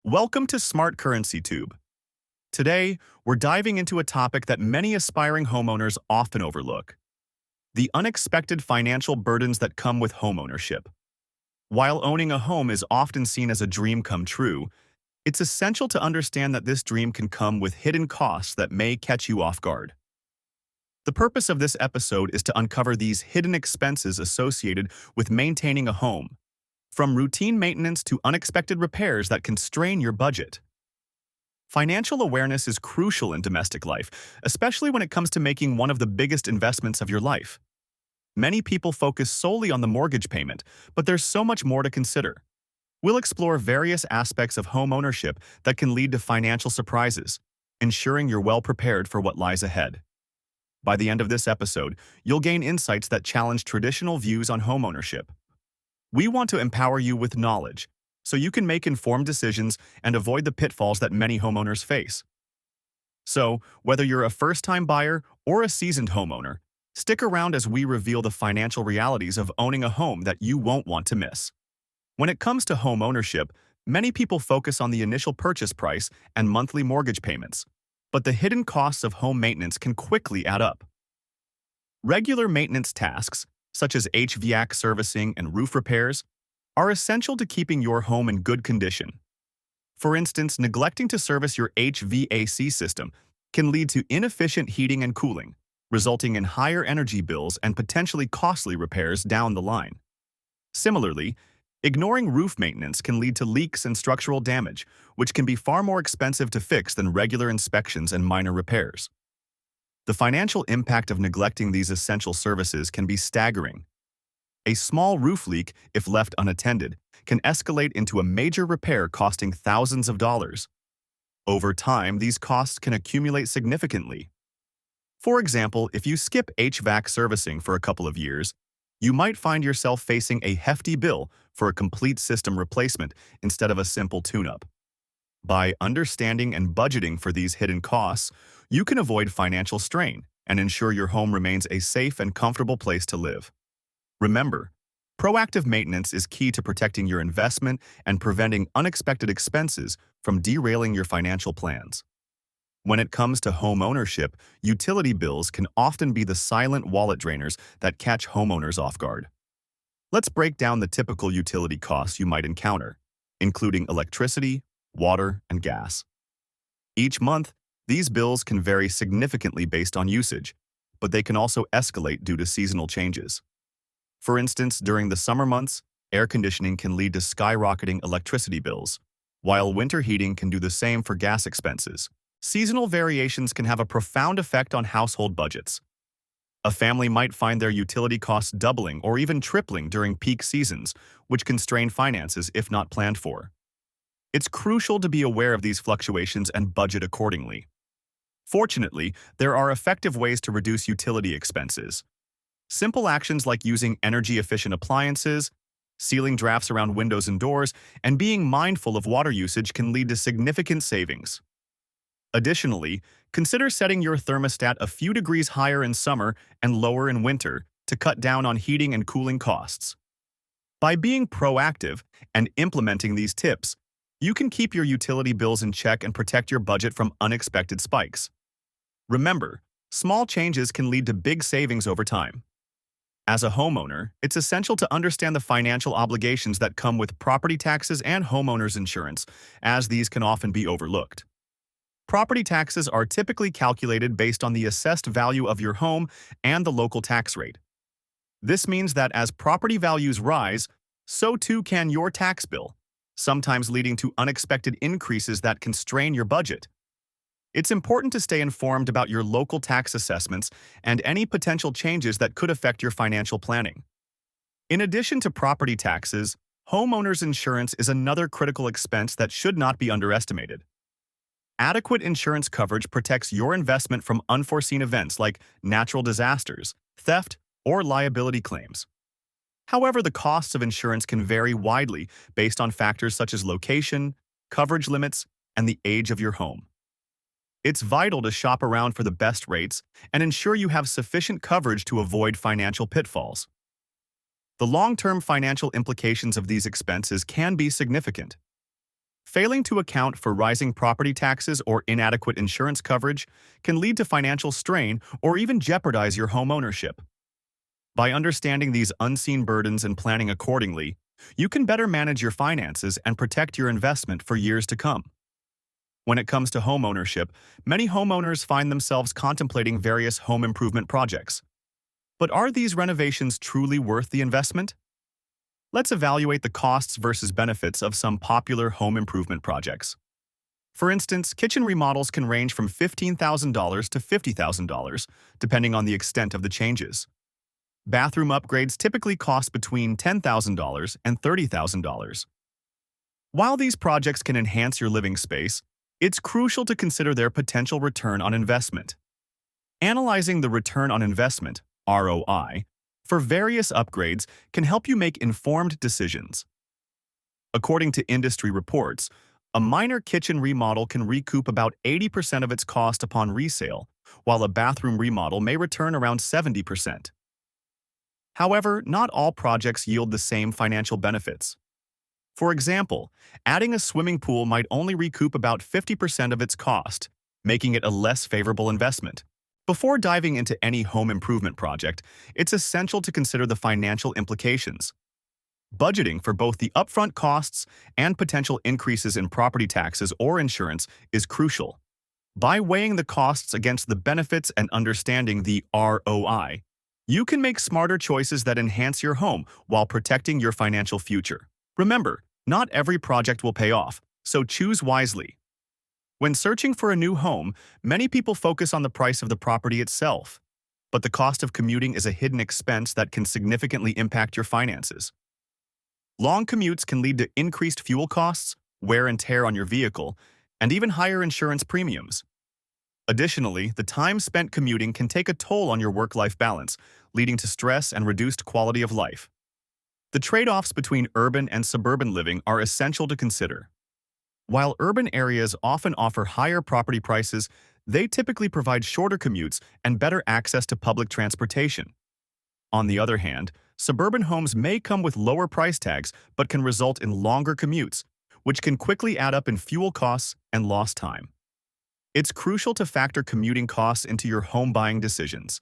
Welcome to Smart Currency Tube. Today, we're diving into a topic that many aspiring homeowners often overlook: the unexpected financial burdens that come with homeownership. While owning a home is often seen as a dream come true, it's essential to understand that this dream can come with hidden costs that may catch you off guard. The purpose of this episode is to uncover these hidden expenses associated with maintaining a home, from routine maintenance to unexpected repairs that can strain your budget. Financial awareness is crucial in domestic life, especially when it comes to making one of the biggest investments of your life. Many people focus solely on the mortgage payment, but there's so much more to consider. We'll explore various aspects of home ownership that can lead to financial surprises, ensuring you're well prepared for what lies ahead. By the end of this episode, you'll gain insights that challenge traditional views on home ownership. We want to empower you with knowledge, so you can make informed decisions and avoid the pitfalls that many homeowners face. So, whether you're a first-time buyer or a seasoned homeowner, stick around as we reveal the financial realities of owning a home that you won't want to miss. When it comes to home ownership, many people focus on the initial purchase price and monthly mortgage payments, but the hidden costs of home maintenance can quickly add up. Regular maintenance tasks, such as HVAC servicing and roof repairs, are essential to keeping your home in good condition. For instance, neglecting to service your HVAC system can lead to inefficient heating and cooling, resulting in higher energy bills and potentially costly repairs down the line. Similarly, ignoring roof maintenance can lead to leaks and structural damage, which can be far more expensive to fix than regular inspections and minor repairs. The financial impact of neglecting these essential services can be staggering. A small roof leak, if left unattended, can escalate into a major repair costing thousands of dollars. Over time, these costs can accumulate significantly. For example, if you skip HVAC servicing for a couple of years, you might find yourself facing a hefty bill for a complete system replacement instead of a simple tune-up. By understanding and budgeting for these hidden costs, you can avoid financial strain and ensure your home remains a safe and comfortable place to live. Remember, proactive maintenance is key to protecting your investment and preventing unexpected expenses from derailing your financial plans. When it comes to home ownership, utility bills can often be the silent wallet drainers that catch homeowners off guard. Let's break down the typical utility costs you might encounter, including electricity, water, and gas. Each month, these bills can vary significantly based on usage, but they can also escalate due to seasonal changes. For instance, during the summer months, air conditioning can lead to skyrocketing electricity bills, while winter heating can do the same for gas expenses. Seasonal variations can have a profound effect on household budgets. A family might find their utility costs doubling or even tripling during peak seasons, which can strain finances if not planned for. It's crucial to be aware of these fluctuations and budget accordingly. Fortunately, there are effective ways to reduce utility expenses. Simple actions like using energy-efficient appliances, sealing drafts around windows and doors, and being mindful of water usage can lead to significant savings. Additionally, consider setting your thermostat a few degrees higher in summer and lower in winter to cut down on heating and cooling costs. By being proactive and implementing these tips, you can keep your utility bills in check and protect your budget from unexpected spikes. Remember, small changes can lead to big savings over time. As a homeowner, it's essential to understand the financial obligations that come with property taxes and homeowners insurance, as these can often be overlooked. Property taxes are typically calculated based on the assessed value of your home and the local tax rate. This means that as property values rise, so too can your tax bill, sometimes leading to unexpected increases that can strain your budget. It's important to stay informed about your local tax assessments and any potential changes that could affect your financial planning. In addition to property taxes, homeowners insurance is another critical expense that should not be underestimated. Adequate insurance coverage protects your investment from unforeseen events like natural disasters, theft, or liability claims. However, the costs of insurance can vary widely based on factors such as location, coverage limits, and the age of your home. It's vital to shop around for the best rates and ensure you have sufficient coverage to avoid financial pitfalls. The long-term financial implications of these expenses can be significant. Failing to account for rising property taxes or inadequate insurance coverage can lead to financial strain or even jeopardize your home ownership. By understanding these unseen burdens and planning accordingly, you can better manage your finances and protect your investment for years to come. When it comes to home ownership, many homeowners find themselves contemplating various home improvement projects. But are these renovations truly worth the investment? Let's evaluate the costs versus benefits of some popular home improvement projects. For instance, kitchen remodels can range from $15,000 to $50,000, depending on the extent of the changes. Bathroom upgrades typically cost between $10,000 and $30,000. While these projects can enhance your living space, it's crucial to consider their potential return on investment. Analyzing the return on investment, ROI, for various upgrades can help you make informed decisions. According to industry reports, a minor kitchen remodel can recoup about 80% of its cost upon resale, while a bathroom remodel may return around 70%. However, not all projects yield the same financial benefits. For example, adding a swimming pool might only recoup about 50% of its cost, making it a less favorable investment. Before diving into any home improvement project, it's essential to consider the financial implications. Budgeting for both the upfront costs and potential increases in property taxes or insurance is crucial. By weighing the costs against the benefits and understanding the ROI, you can make smarter choices that enhance your home while protecting your financial future. Remember, not every project will pay off, so choose wisely. When searching for a new home, many people focus on the price of the property itself. But the cost of commuting is a hidden expense that can significantly impact your finances. Long commutes can lead to increased fuel costs, wear and tear on your vehicle, and even higher insurance premiums. Additionally, the time spent commuting can take a toll on your work-life balance, leading to stress and reduced quality of life. The trade-offs between urban and suburban living are essential to consider. While urban areas often offer higher property prices, they typically provide shorter commutes and better access to public transportation. On the other hand, suburban homes may come with lower price tags but can result in longer commutes, which can quickly add up in fuel costs and lost time. It's crucial to factor commuting costs into your home buying decisions.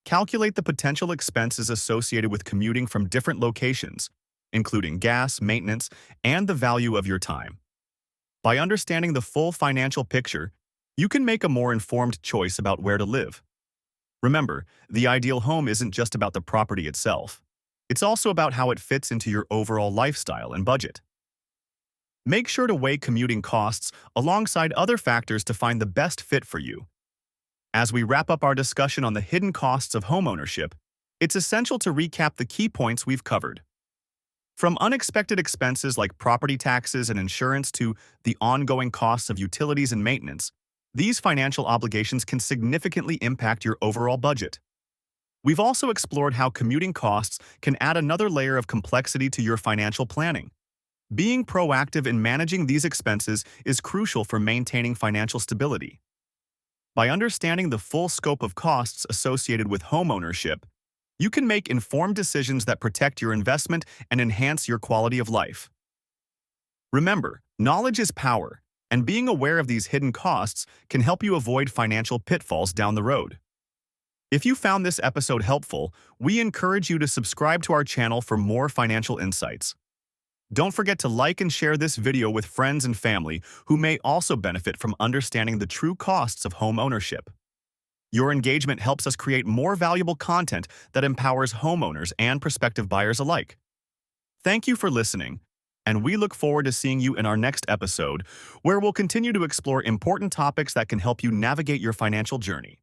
Calculate the potential expenses associated with commuting from different locations, including gas, maintenance, and the value of your time. By understanding the full financial picture, you can make a more informed choice about where to live. Remember, the ideal home isn't just about the property itself. It's also about how it fits into your overall lifestyle and budget. Make sure to weigh commuting costs alongside other factors to find the best fit for you. As we wrap up our discussion on the hidden costs of homeownership, it's essential to recap the key points we've covered. From unexpected expenses like property taxes and insurance to the ongoing costs of utilities and maintenance, these financial obligations can significantly impact your overall budget. We've also explored how commuting costs can add another layer of complexity to your financial planning. Being proactive in managing these expenses is crucial for maintaining financial stability. By understanding the full scope of costs associated with homeownership, you can make informed decisions that protect your investment and enhance your quality of life. Remember, knowledge is power, and being aware of these hidden costs can help you avoid financial pitfalls down the road. If you found this episode helpful, we encourage you to subscribe to our channel for more financial insights. Don't forget to like and share this video with friends and family who may also benefit from understanding the true costs of home ownership. Your engagement helps us create more valuable content that empowers homeowners and prospective buyers alike. Thank you for listening, and we look forward to seeing you in our next episode, where we'll continue to explore important topics that can help you navigate your financial journey.